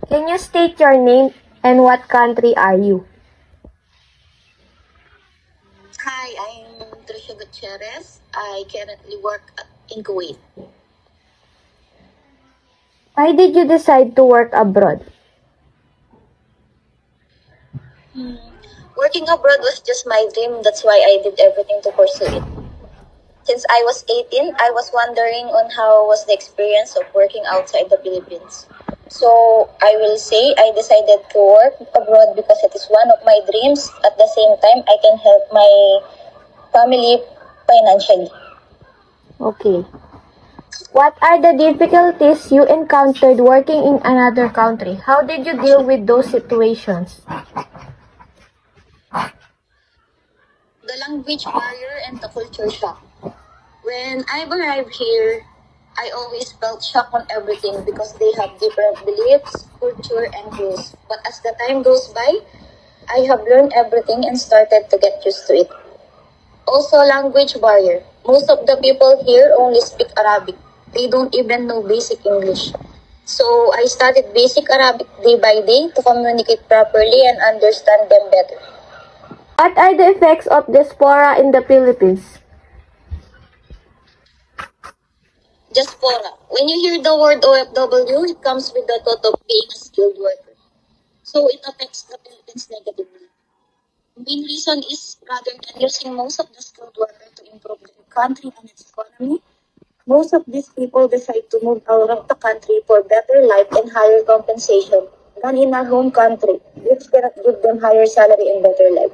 Can you state your name and what country are you? Hi, I'm Tricia Gutierrez. I currently work in Kuwait. Why did you decide to work abroad? Working abroad was just my dream. That's why I did everything to pursue it. Since I was 18, I was wondering on how was the experience of working outside the Philippines. So I will say I decided to work abroad because it is one of my dreams. At the same time, I can help my family financially. Okay. What are the difficulties you encountered working in another country? How did you deal with those situations? The language barrier and the culture shock. When I arrived here, I always felt shocked on everything because they have different beliefs, culture, and rules. But as the time goes by, I have learned everything and started to get used to it. Also, language barrier. Most of the people here only speak Arabic. They don't even know basic English. So I studied basic Arabic day by day to communicate properly and understand them better. What are the effects of diaspora in the Philippines? Diaspora. When you hear the word OFW, it comes with the thought of being a skilled worker. So it affects the Philippines negatively. The main reason is rather than using most of the skilled worker to improve the country and its economy, most of these people decide to move out of the country for better life and higher compensation than in our home country, which cannot give them higher salary and better life.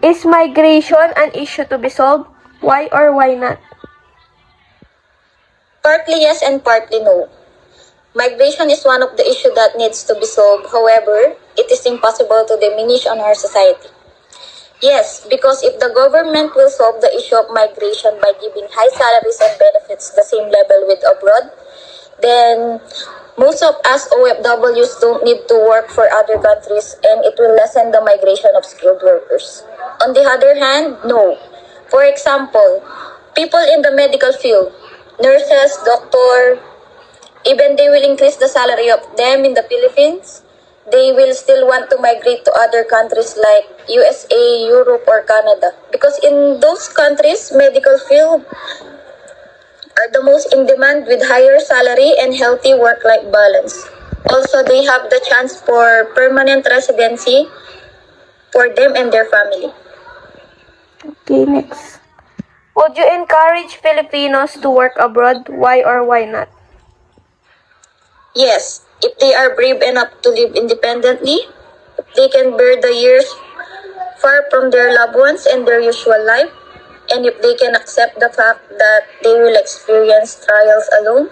Is migration an issue to be solved? Why or why not? Partly yes and partly no. Migration is one of the issues that needs to be solved. However, it is impossible to diminish on our society. Yes, because if the government will solve the issue of migration by giving high salaries and benefits the same level with abroad, then most of us OFWs don't need to work for other countries and it will lessen the migration of skilled workers. On the other hand, no. For example, people in the medical field, nurses, doctor, even they will increase the salary of them in the Philippines, they will still want to migrate to other countries like USA, Europe, or Canada. Because in those countries, medical field are the most in demand with higher salary and healthy work-life balance. Also, they have the chance for permanent residency for them and their family. Okay, next. Would you encourage Filipinos to work abroad? Why or why not? Yes, if they are brave enough to live independently, if they can bear the years far from their loved ones and their usual life, and if they can accept the fact that they will experience trials alone,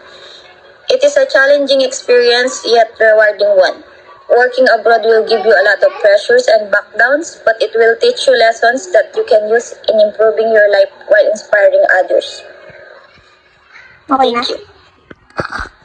it is a challenging experience yet rewarding one. Working abroad will give you a lot of pressures and backdowns, but it will teach you lessons that you can use in improving your life while inspiring others. Okay Thank na. you.